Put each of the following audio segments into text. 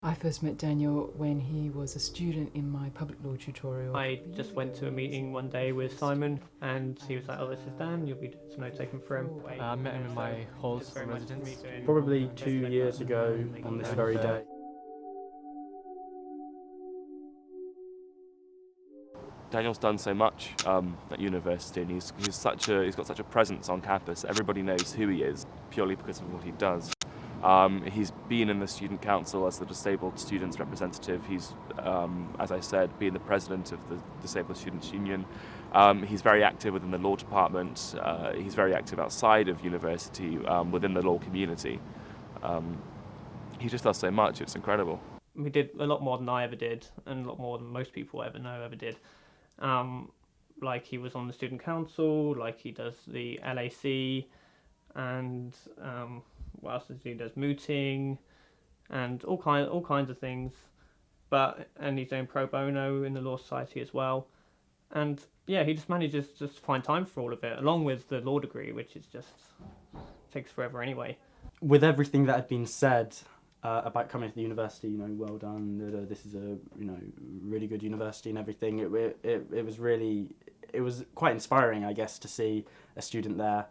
I first met Daniel when he was a student in my public law tutorial. I just went to a meeting one day with Simon and he was like, oh, this is Dan, you'll be some notes taken for him. I met him in my halls of residence. Probably 2 years ago on this very day. Daniel's done so much at university, and he's got such a presence on campus. Everybody knows who he is purely because of what he does. He's been in the student council as the disabled students representative. He's, as I said, been the president of the Disabled Students Union. He's very active within the law department. He's very active outside of university within the law community. He just does so much. It's incredible. He did a lot more than I ever did, and a lot more than most people ever did. Like he was on the student council, like he does the LAC, and what else does he do? He does mooting, and all kinds of things. And he's doing pro bono in the Law Society as well. And yeah, he just manages to find time for all of it, along with the law degree, which is just takes forever anyway. With everything that had been said about coming to the university, well done. This is a really good university and everything. It was quite inspiring, I guess, to see a student there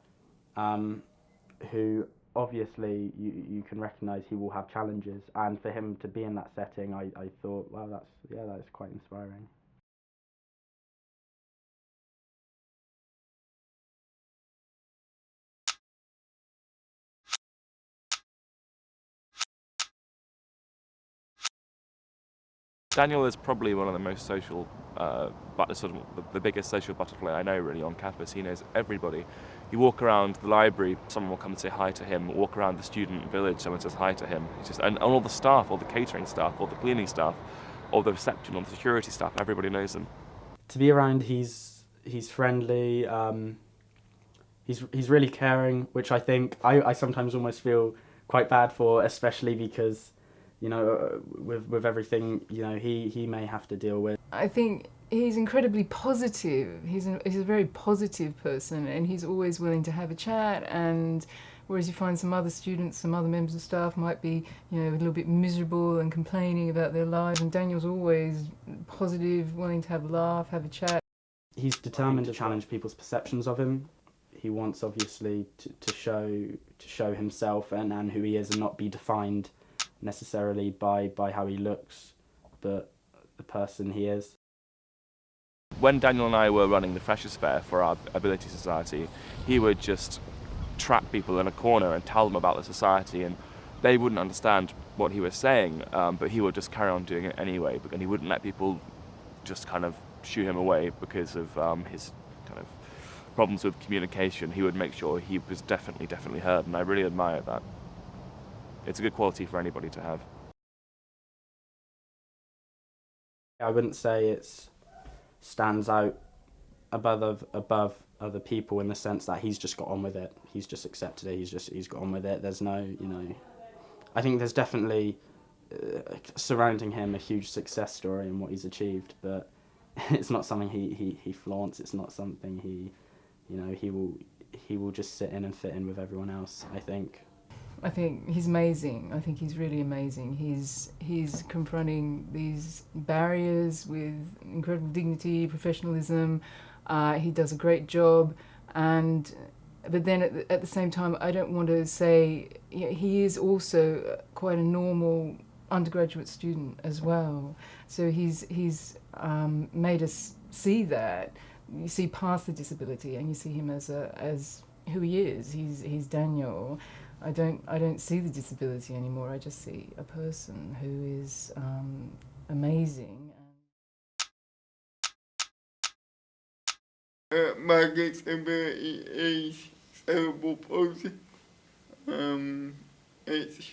who obviously you can recognise he will have challenges, and for him to be in that setting, I thought, wow, that's quite inspiring. Daniel is probably one of the most social, the biggest social butterfly I know really on campus. He knows everybody. You walk around the library, someone will come and say hi to him. Walk around the student village, someone says hi to him. And all the staff, all the catering staff, all the cleaning staff, all the reception, all the security staff, everybody knows him. To be around, he's friendly. He's really caring, which I think I sometimes almost feel quite bad for, especially because, with everything, he may have to deal with. I think he's incredibly positive. He's a very positive person, and he's always willing to have a chat. And whereas you find some other students, some other members of staff might be, a little bit miserable and complaining about their lives, and Daniel's always positive, willing to have a laugh, have a chat. He's determined to challenge people's perceptions of him. He wants, obviously, to show himself and who he is, and not be defined necessarily by how he looks, but the person he is. When Daniel and I were running the Freshers' Fair for our Ability Society, he would just trap people in a corner and tell them about the society, and they wouldn't understand what he was saying, but he would just carry on doing it anyway, and he wouldn't let people just kind of shoo him away because of his kind of problems with communication. He would make sure he was definitely heard, and I really admire that. It's a good quality for anybody to have. I wouldn't say it stands out above other people in the sense that he's just got on with it. He's just accepted it. He's got on with it. There's no, I think there's definitely surrounding him a huge success story in what he's achieved, but it's not something he flaunts. It's not something he will just sit in and fit in with everyone else, I think. I think he's amazing. I think he's really amazing. He's confronting these barriers with incredible dignity, professionalism. He does a great job, but then at the same time, I don't want to say he is also quite a normal undergraduate student as well. So he's made us see that. You see past the disability, and you see him as who he is. He's Daniel. I don't see the disability anymore. I just see a person who is amazing. My disability is cerebral palsy. It's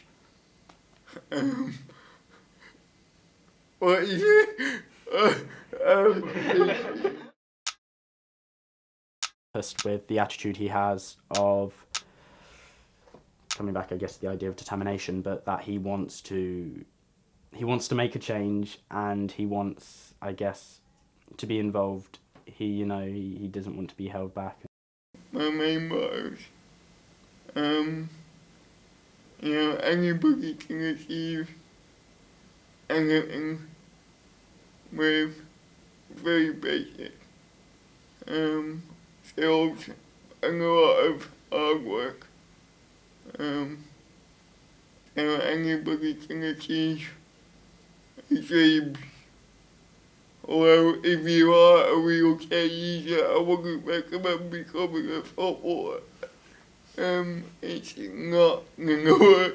what is it? With the attitude he has of coming back, I guess, the idea of determination, but that he wants to make a change, and he wants, I guess, to be involved. He doesn't want to be held back. My main motto is, anybody can achieve anything with very basic skills and a lot of hard work. So anybody can achieve dreams. Although if you are a wheelchair user, I wouldn't recommend becoming a footballer. It's not gonna work.